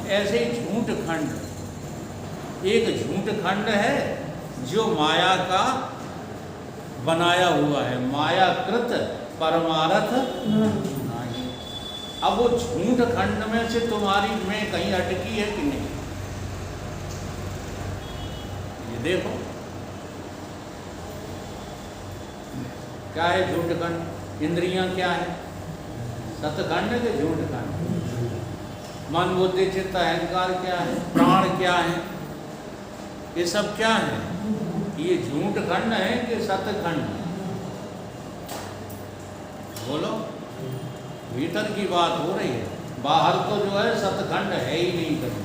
ऐसे ही झूठ खंड, एक झूठ खंड है जो माया का बनाया हुआ है, मायाकृत परमार्थ नहीं। अब वो झूठ खंड में से तुम्हारी में कहीं अटकी है कि नहीं, ये देखो। क्या है झूठ खंड? इंद्रियां क्या है? सतखंड के झूठ खंड। मन बुद्धि चित्त अहंकार क्या है? प्राण क्या है? ये सब क्या है? ये झूठ खंड है कि सतखंड? बोलो, भीतर की बात हो रही है, बाहर तो जो है सतखंड है ही नहीं कहीं।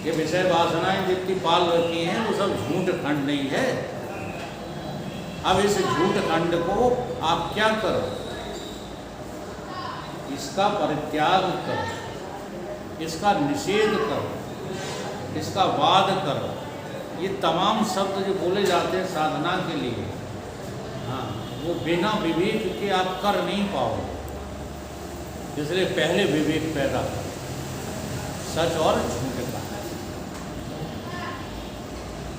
ये विषय वासनाएं जितनी पाल रखी हैं वो सब झूठ खंड नहीं है। अब इस झूठ खंड को आप क्या करो? इसका परित्याग करो, इसका निषेध करो, इसका वाद करो। ये तमाम शब्द जो बोले जाते हैं साधना के लिए, हाँ, वो बिना विवेक के आप कर नहीं पाओगे। इसलिए पहले विवेक पैदा करो, सच और झूठ का।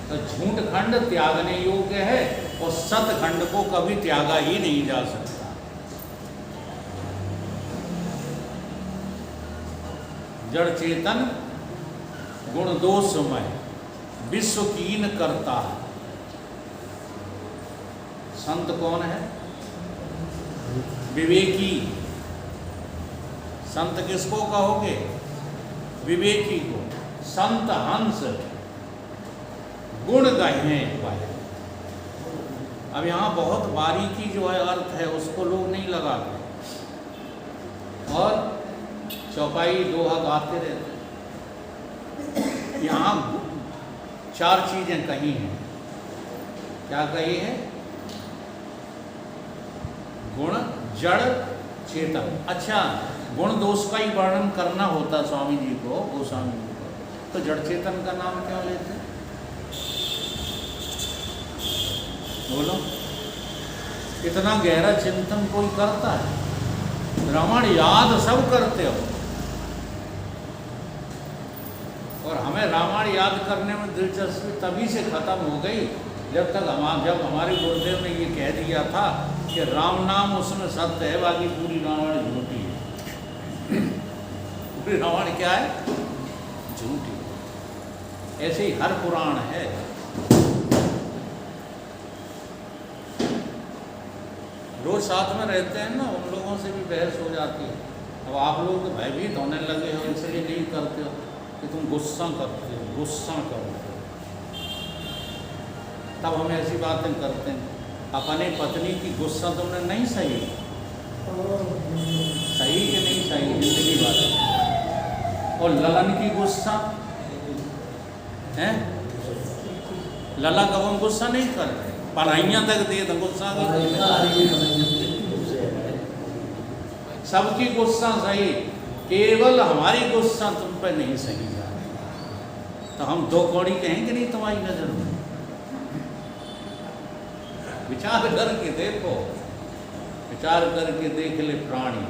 तो झूठ खंड त्यागने योग्य है और सतखंड को कभी त्यागा ही नहीं जा सकता। जड़ चेतन गुण दोषमय विश्व कीन करता है। संत कौन है? विवेकी। संत किसको कहोगे? विवेकी को। संत हंस गुण गाहे पाए। अब यहाँ बहुत बारीकी जो है अर्थ है उसको लोग नहीं लगाते और चौपाई दोहा गाते रहते। यहाँ 4 चीजें कही हैं। क्या कही है? गुण, जड़, चेतन। अच्छा, गुण दोष का ही वर्णन करना होता स्वामी जी को, गोस्वामी जी को, तो जड़ चेतन का नाम क्यों लेते? बोलो, इतना गहरा चिंतन कोई करता है? रामायण याद सब करते हो और हमें रामायण याद करने में दिलचस्पी तभी से खत्म हो गई जब हमारे गुरुदेव ने ये कह दिया था कि राम नाम उसमें सत्य है, बाकी पूरी रामायण झूठी है। पूरी रामायण क्या है? झूठी। ऐसे ही हर पुराण है। रोज साथ में रहते हैं ना, उन लोगों से भी बहस हो जाती है। अब आप लोग तो भयभीत होने लगे हो, इसलिए नहीं करते हो कि तुम गुस्सा करते हो, गुस्सा करते हो। तब हम ऐसी बातें करते हैं। अपने पत्नी की गुस्सा तुमने नहीं सही, सही कि नहीं सही, जिंदगी बात। और ललन की गुस्सा है, लला कब हम गुस्सा नहीं करते, पढ़ाइयाँ तक दे तो गुस्सा सबकी गुस्सा सही, केवल हमारी गुस्सा तुम पर नहीं सही जा रही। तो हम 2 कौड़ी कहें कि नहीं तुम्हारी नजर में? विचार करके देखो, विचार करके देख ले प्राणी।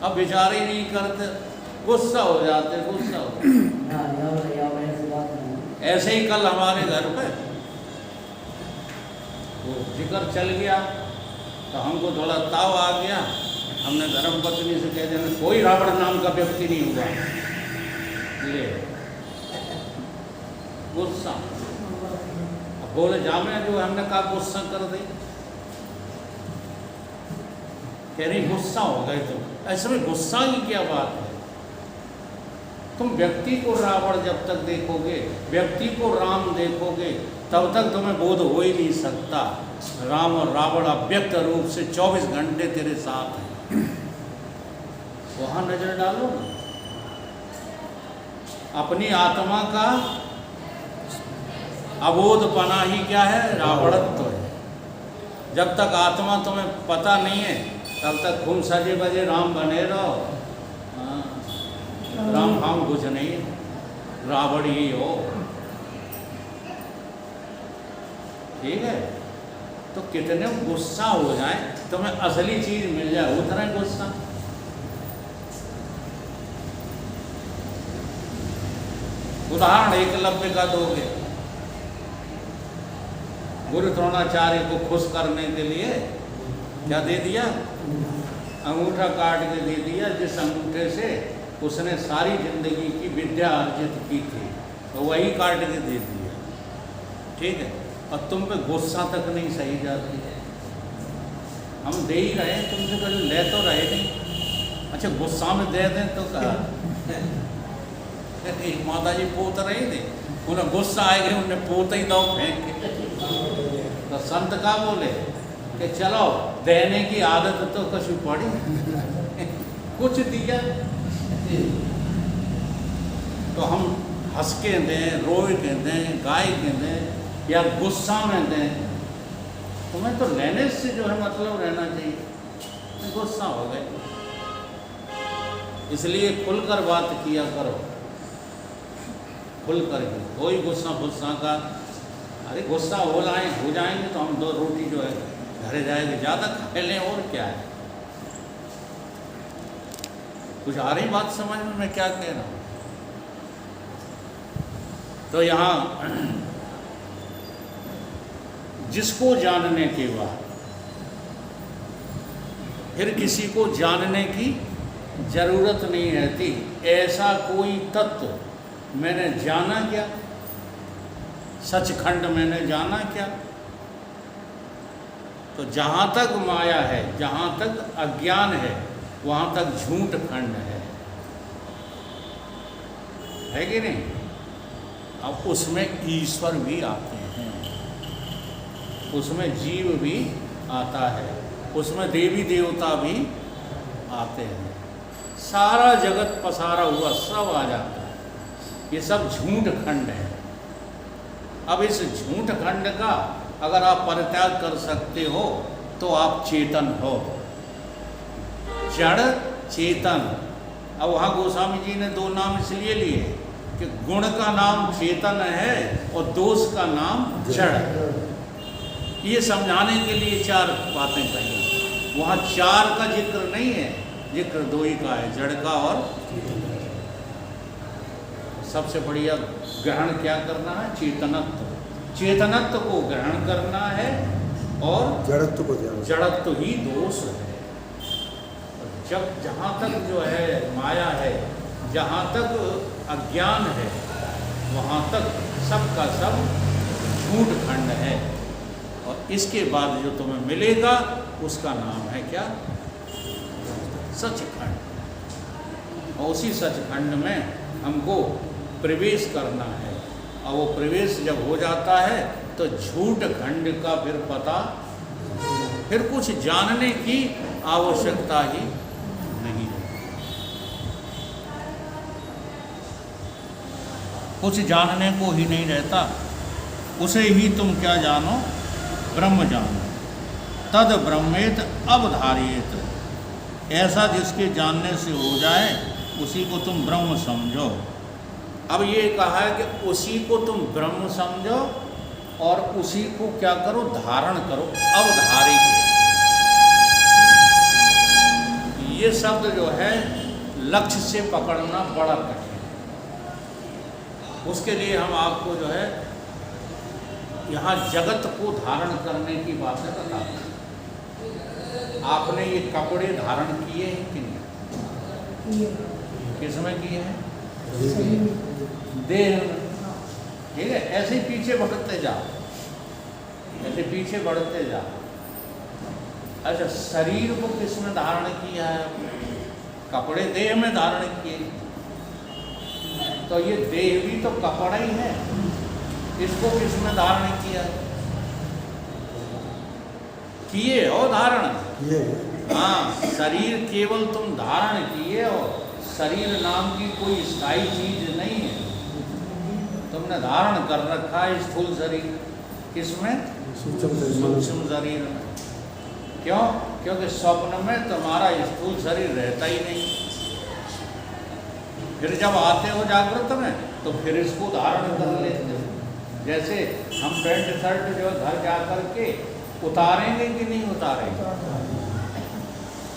अब विचार ही नहीं करते, गुस्सा हो जाते, गुस्सा हो। ऐसे ही कल हमारे घर पे वो जिक्र चल गया तो हमको थोड़ा ताव आ गया। हमने धर्म पत्नी से कह दिया कोई रावण नाम का व्यक्ति नहीं हुआ। ले गुस्सा, अब बोले जामे जो हमने कहा गुस्सा कर दी, कह रही गुस्सा हो गए तुम। ऐसे में गुस्सा की क्या बात है? तुम व्यक्ति को रावण जब तक देखोगे, व्यक्ति को राम देखोगे, तब तक तुम्हें बोध हो ही नहीं सकता राम और रावण अव्यक्त रूप से 24 घंटे तेरे साथ हैं। वहां नजर डालो ना। अपनी आत्मा का अबोधपना ही क्या है? रावणत्व है। जब तक आत्मा तुम्हें पता नहीं है तब तक घूम सजे बजे राम बने रहो। राम हम कुछ नहीं, रावण ही हो। ठीक है, तो कितने गुस्सा हो जाए, तुम्हें असली चीज मिल जाए, उतना गुस्सा। उदाहरण एकलव्य का दोगे, गुरु द्रोणाचार्य को खुश करने के लिए क्या दे दिया? अंगूठा काट के दे दिया, जिस अंगूठे से उसने सारी जिंदगी की विद्या अर्जित की थी, तो वही काट के दे दिया। ठीक है, और तुम पे गुस्सा तक नहीं सही जाती है। हम दे ही रहे हैं, तुमसे कभी ले तो रहे नहीं। अच्छा, गुस्सा में दे दें तो कहा माता जी पोत रही थी, उन्हें गुस्सा आएगा, उन्हें पोत ही दो फेंक के। तो संत का बोले कि चलो देने की आदत तो कछु पड़ी कुछ दिया तो हम हंस के दें, रोए के दें, गाय के दें या गुस्सा में दें, तुम्हें तो लेने से जो है मतलब रहना चाहिए। गुस्सा हो गए, इसलिए खुलकर बात किया करो, खुल करके। कोई गुस्सा फुस्सा का, अरे गुस्सा हो जाएंगे तो हम 2 रोटी जो है घरे जाएंगे, ज़्यादा खा लें और क्या है। कुछ आ रही बात समझ में मैं क्या कह रहा हूँ? तो यहाँ जिसको जानने के बाद फिर किसी को जानने की जरूरत नहीं रहती, ऐसा कोई तत्व मैंने जाना क्या, सचखंड मैंने जाना क्या। तो जहाँ तक माया है, जहाँ तक अज्ञान है, वहाँ तक झूठ खंड है कि नहीं? अब उसमें ईश्वर भी आते हैं, उसमें जीव भी आता है, उसमें देवी देवता भी आते हैं, सारा जगत पसारा हुआ सब आ जाता है। ये सब झूठ खंड है। अब इस झूठ खंड का अगर आप परित्याग कर सकते हो तो आप चेतन हो, जड़ चेतन। अब वहाँ गोस्वामी जी ने 2 नाम इसलिए लिए कि गुण का नाम चेतन है और दोष का नाम जड़। ये समझाने के लिए 4 बातें कही। वहाँ 4 का जिक्र नहीं है, जिक्र 2 ही का है, जड़ का और सबसे बढ़िया ग्रहण क्या करना है? चेतनत्व। चेतनत्व को ग्रहण करना है और जड़त्व ही दोष है। जब जहाँ तक जो है माया है, जहाँ तक अज्ञान है, वहाँ तक सबका सब झूठ खंड है। और इसके बाद जो तुम्हें मिलेगा उसका नाम है क्या? सचखंड। और उसी सचखंड में हमको प्रवेश करना है। और वो प्रवेश जब हो जाता है तो झूठ खंड का फिर पता, फिर कुछ जानने की आवश्यकता ही नहीं है। कुछ जानने को ही नहीं रहता, उसे ही तुम क्या जानो? ब्रह्म जानो। तद ब्रह्मेत अवधारियेत। ऐसा जिसके जानने से हो जाए उसी को तुम ब्रह्म समझो। अब ये कहा है कि उसी को तुम ब्रह्म समझो और उसी को क्या करो? धारण करो, अवधारित। ये शब्द जो है लक्ष्य से पकड़ना बड़ा कठिन है। उसके लिए हम आपको जो है यहाँ जगत को धारण करने की बातें बताते हैं। आपने ये कपड़े धारण किए हैं कि नहीं? किसमें किए हैं? देह में। ठीक है, ऐसे ही पीछे बढ़ते जाओ, ऐसे पीछे बढ़ते जाओ। अच्छा, शरीर को किसमें धारण किया है? कपड़े देह में धारण किए। तो ये देह भी तो कपड़ा ही है, इसको किसमें धारण किया? किए हो धारण? हाँ, शरीर केवल तुम धारण किए हो। शरीर नाम की कोई स्थायी चीज नहीं है। तुमने धारण कर रखा है स्थूल शरीर। किसमें? सूक्ष्म शरीर में। क्यों? क्योंकि स्वप्न में तुम्हारा स्थूल शरीर रहता ही नहीं। फिर जब आते हो जागृत में तो फिर इसको धारण कर लेते हो। जैसे हम पैंट शर्ट जो घर जा कर के उतारेंगे कि नहीं उतारेंगे,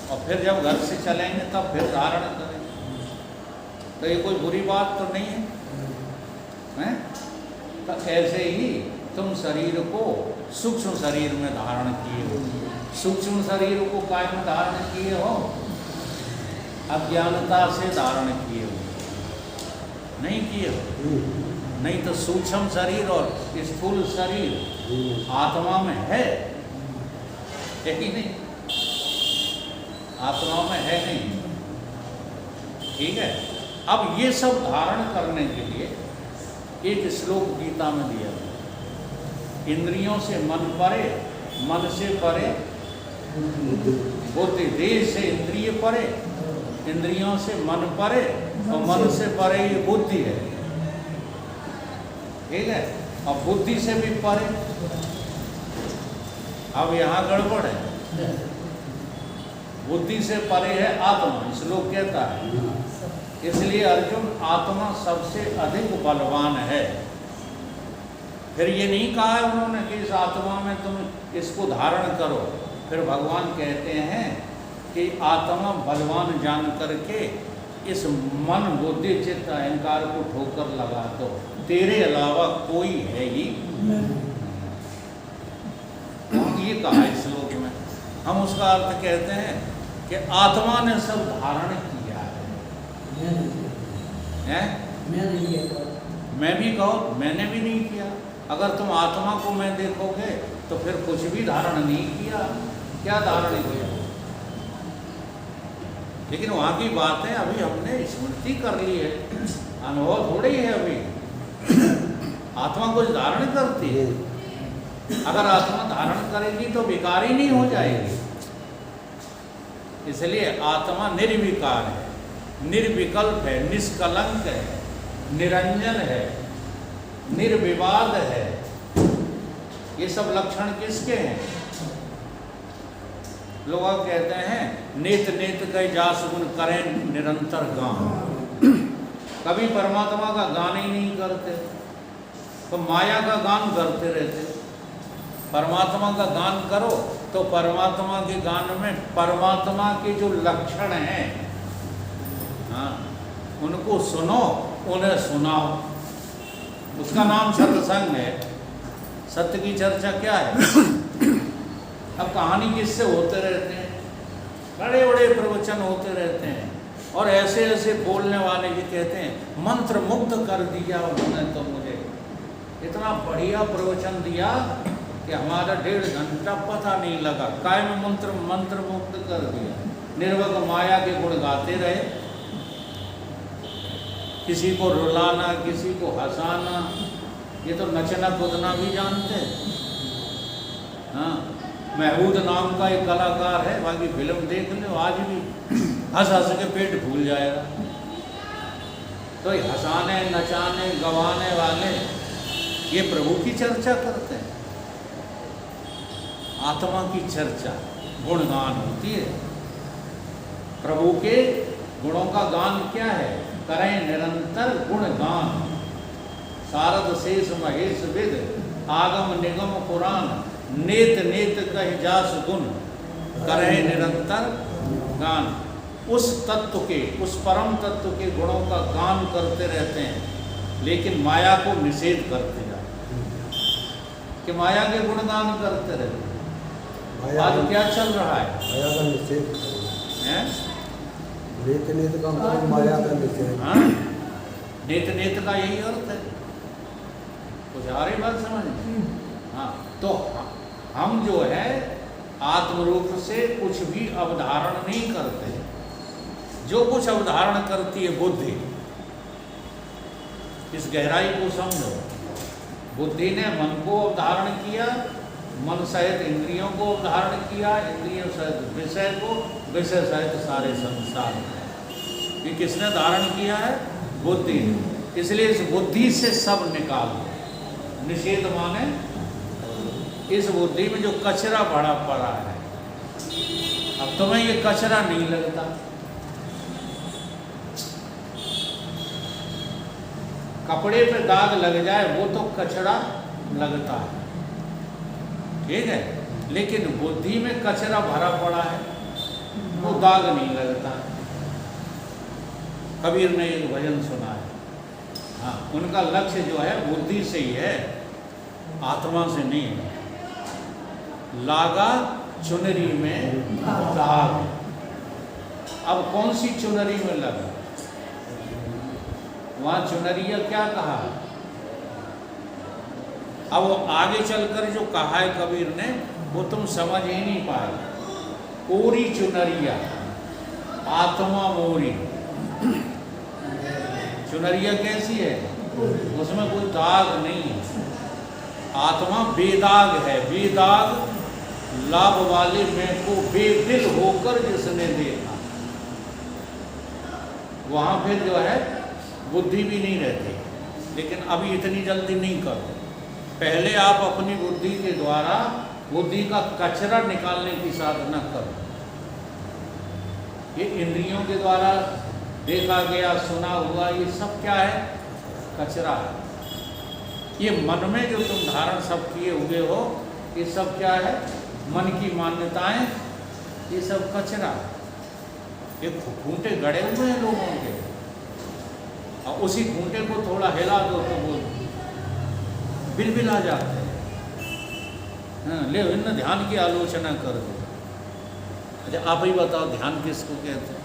और फिर जब घर से चलेंगे तब फिर धारण करेंगे। तो ये कोई बुरी बात तो नहीं है। हैं? तो ऐसे ही तुम शरीर को सूक्ष्म शरीर में धारण किए हो। सूक्ष्म शरीर को काय में धारण किए हो? अज्ञानता से धारण किए हो, नहीं किए हो। नहीं तो सूक्ष्म शरीर और स्थूल शरीर आत्मा में है कि नहीं? आत्मा में है नहीं। ठीक है। अब ये सब धारण करने के लिए एक श्लोक गीता में दिया गया, इंद्रियों से मन परे, मन से परे बुद्धि, देह से इंद्रिय परे, इंद्रियों से मन परे और मन से परे ये बुद्धि है। ठीक है। और बुद्धि से भी परे। अब यहाँ गड़बड़ है, बुद्धि से परे है आत्मा, श्लोक कहता है। इसलिए अर्जुन आत्मा सबसे अधिक बलवान है। फिर ये नहीं कहा है उन्होंने कि इस आत्मा में तुम इसको धारण करो। फिर भगवान कहते हैं कि आत्मा बलवान जान करके इस मन बुद्धि चित्त अहंकार को ठोकर लगा दो, तेरे अलावा कोई है ही नहीं। ये कहा इस श्लोक में। हम उसका अर्थ कहते हैं कि आत्मा ने सब धारण किया है। मैं भी कहो, मैंने भी नहीं किया। अगर तुम आत्मा को मैं देखोगे तो फिर कुछ भी धारण नहीं किया। क्या धारण किया? लेकिन वहाँ की बात है, अभी हमने स्मृति कर ली है, अनुभव थोड़ी है अभी। आत्मा कुछ धारण करती है। अगर आत्मा धारण करेगी तो विकारी नहीं हो जाएगी। इसलिए आत्मा निर्विकार है, निर्विकल्प है, निष्कलंक है, निरंजन है, निर्विवाद है। ये सब लक्षण किसके हैं? लोग कहते हैं नेत नेत कई जास गुण करें निरंतर गान। कभी परमात्मा का गान ही नहीं करते, तो माया का गान करते रहते। परमात्मा का गान करो तो परमात्मा के गान में परमात्मा के जो लक्षण हैं, हाँ, उनको सुनो, उन्हें सुनाओ। उसका नाम सत्संग है। सत्य की चर्चा क्या है? अब कहानी किससे होते रहते हैं, बड़े बड़े प्रवचन होते रहते हैं, और ऐसे ऐसे बोलने वाले भी कहते हैं मंत्र मुग्ध कर दिया उन्होंने तो मुझे, इतना बढ़िया प्रवचन दिया कि हमारा 1.5 घंटा पता नहीं लगा। काय में मंत्र मुग्ध कर दिया। निर्वग माया के गुण गाते रहे, किसी को रुलाना, किसी को हंसाना। ये तो नचना कूदना भी जानते हैं। हाँ, महमूद नाम का एक कलाकार है, बाकी फिल्म देख लो, आज भी हंस हंस के पेट फूल जाएगा। तो ये हंसाने, नचाने, गवाने वाले ये प्रभु की चर्चा करते हैं। आत्मा की चर्चा, गुणगान होती है। प्रभु के गुणों का गान क्या है? करें निरंतर गुणगान। शारद शेष महेश विद आगम निगम पुराण, नेत नेत कह जास गुण करें निरंतर गान। उस तत्व के, उस परम तत्व के गुणों का गान करते रहते हैं, लेकिन माया को निषेध करते जाते कि माया के गुणगान करते रहते। आज क्या चल रहा है? माया का निषेध है। नेत नेत का मतलब माया का निषेध। हाँ, नेत नेत का यही अर्थ है। कुछ आ रही बात समझ में? हाँ, तो हम जो है आत्मरूप से कुछ भी अवधारण नहीं करते। जो कुछ अवधारण करती है बुद्धि, इस गहराई को समझो। बुद्धि ने मन को अवधारण किया, मन सहित इंद्रियों को अवधारण किया, इंद्रियों सहित विषय को, विषय सहित सारे संसार। ये किसने धारण किया है? बुद्धि ने। इसलिए इस बुद्धि से सब निकाल दो। निषेध माने इस बुद्धि में जो कचरा भरा पड़ा है। अब तुम्हें ये कचरा नहीं लगता। कपड़े पे दाग लग जाए वो तो कचरा लगता है, ठीक है, लेकिन बुद्धि में कचरा भरा पड़ा है, वो दाग नहीं लगता। कबीर ने एक भजन सुना है, हाँ, उनका लक्ष्य जो है बुद्धि से ही है, आत्मा से नहीं है। लागा चुनरी में दाग। अब कौन सी चुनरी में लगा? वहां चुनरिया क्या कहा? अब वो आगे चलकर जो कहा है कबीर ने वो तुम समझ ही नहीं पाए। कोरी चुनरिया आत्मा मोरी। चुनरिया कैसी है? उसमें कोई दाग नहीं है। आत्मा बेदाग है। बेदाग लाभ वाले में को बेदिल होकर जिसने देखा, वहां फिर जो है बुद्धि भी नहीं रहती। लेकिन अभी इतनी जल्दी नहीं करो। पहले आप अपनी बुद्धि के द्वारा बुद्धि का कचरा निकालने की साधना करो। ये इंद्रियों के द्वारा देखा गया, सुना हुआ, ये सब क्या है? कचरा है। ये मन में जो तुम धारण सब किए हुए हो, ये सब क्या है? मन की मान्यताएं, ये सब कचरा। ये खूंटे गड़े हुए हैं लोगों के, और उसी खूंटे को थोड़ा हिला दो तो वो बिलबिल आ जाते हैं। हाँ, ले इन ध्यान की आलोचना कर दो। अच्छा, आप ही बताओ, ध्यान किसको कहते हैं?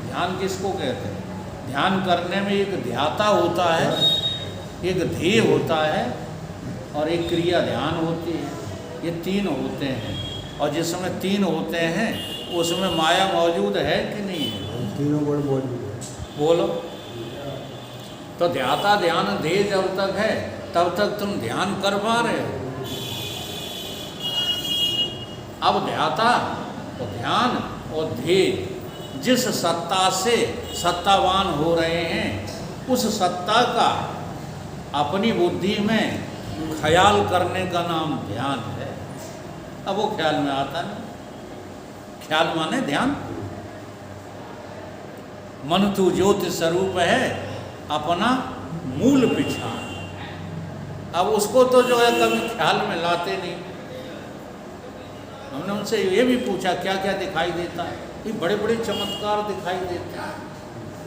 ध्यान किसको कहते हैं? ध्यान करने में एक ध्याता होता है, एक ध्येय होता है, और एक क्रिया ध्यान होती है। ये तीन होते हैं, और जिसमें तीन होते हैं उसमें माया मौजूद है कि नहीं है? तीनों गुण मौजूद है। बोलो। तो ध्याता ध्यान ध्येय जब तक है तब तक तुम ध्यान कर पा रहे हो। अब ध्याता और ध्यान और ध्येय जिस सत्ता से सत्तावान हो रहे हैं, उस सत्ता का अपनी बुद्धि में ख्याल करने का नाम ध्यान है। अब वो ख्याल में आता नहीं। ख्याल माने ध्यान। मन तू ज्योति स्वरूप है, अपना मूल पिछाड़। अब उसको तो जो है कभी ख्याल में लाते नहीं। हमने उनसे ये भी पूछा क्या क्या दिखाई देता है? ये बड़े बड़े चमत्कार दिखाई देते हैं।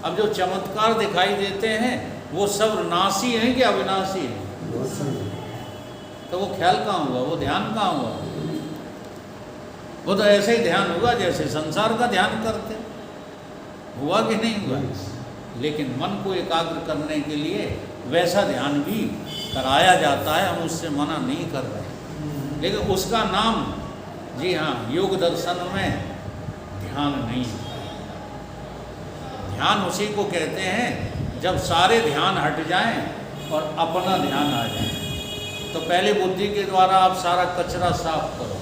अब जो चमत्कार दिखाई देते हैं वो सब नासी हैं कि अविनाशी हैं? तो वो ख्याल कहाँ हुआ? वो ध्यान कहाँ हुआ? वो तो ऐसे ही ध्यान हुआ जैसे संसार का ध्यान करते। हुआ कि नहीं हुआ? लेकिन मन को एकाग्र करने के लिए वैसा ध्यान भी कराया जाता है, हम उससे मना नहीं कर रहे। लेकिन उसका नाम, जी हाँ, योग दर्शन में ध्यान नहीं है। ध्यान उसी को कहते हैं जब सारे ध्यान हट जाएं और अपना ध्यान आ जाए। तो पहले बुद्धि के द्वारा आप सारा कचरा साफ करो।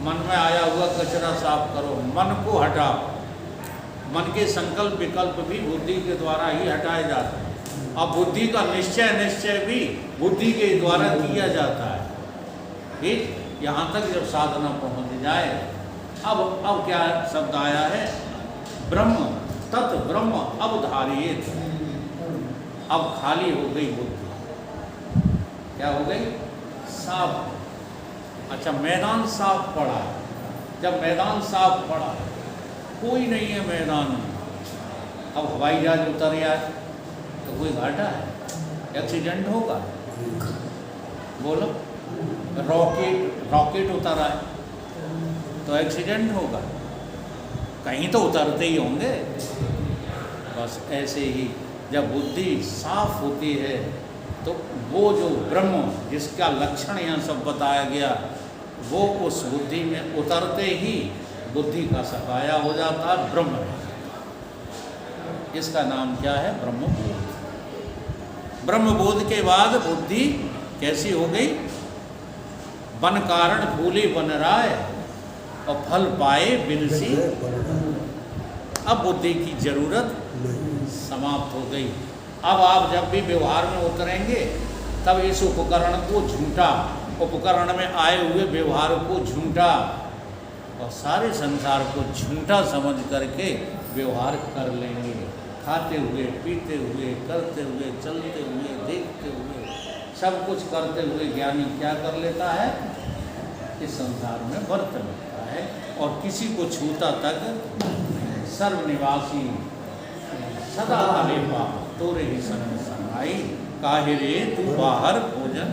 मन में आया हुआ कचरा साफ करो, मन को हटाओ। मन के संकल्प विकल्प भी बुद्धि के द्वारा ही हटाए जाते हैं। अब बुद्धि का निश्चय भी बुद्धि के द्वारा किया जाता है। ठीक, यहाँ तक जब साधना पहुँच जाए, अब क्या शब्द आया है? ब्रह्म तत् ब्रह्म अवधारियेत। अब खाली हो गई बुद्धि। क्या हो गई? साफ। अच्छा, मैदान साफ पड़ा। जब मैदान साफ पड़ा, कोई नहीं है मैदान में। अब हवाई जहाज उतर आए तो कोई घाटा है? एक्सीडेंट होगा? बोलो। रॉकेट उतर आए तो एक्सीडेंट होगा? कहीं तो उतरते ही होंगे। बस ऐसे ही जब बुद्धि साफ होती है तो वो जो ब्रह्म जिसका लक्षण यहाँ सब बताया गया, वो उस बुद्धि में उतरते ही बुद्धि का सफाया हो जाता है, ब्रह्म है। इसका नाम क्या है? ब्रह्मबोध। ब्रह्मबोध के बाद बुद्धि कैसी हो गई? बन कारण फूले बन राय और फल पाए बिनसी। अब बुद्धि की जरूरत समाप्त हो गई। अब आप जब भी व्यवहार में उतरेंगे तब इस उपकरण को झूठा, उपकरण में आए हुए व्यवहार को झूठा और सारे संसार को झूठा समझ करके व्यवहार कर लेंगे। खाते हुए, पीते हुए, करते हुए, चलते हुए, देखते हुए, सब कुछ करते हुए ज्ञानी क्या कर लेता है? इस संसार में वर्त लेता है और किसी को छूता तक सर्वनिवासी सदा तले पा तोरे ही संग संगाई, काहे रे तू बाहर भोजन।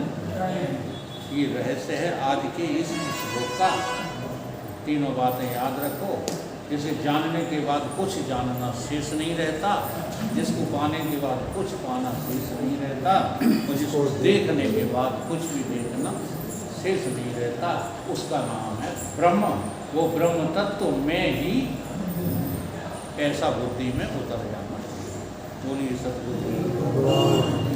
ये रहस्य है आज के इस श्लोक का। तीनों बातें याद रखो। जिसे जानने के बाद कुछ जानना शेष नहीं रहता, जिसको पाने के बाद कुछ पाना शेष नहीं रहता, और जिसको देखने के बाद कुछ भी देखना शेष नहीं रहता, उसका नाम है ब्रह्म। वो ब्रह्म तत्व में ही ऐसा बुद्धि में उतर जाना। बोलिए सतगुरु।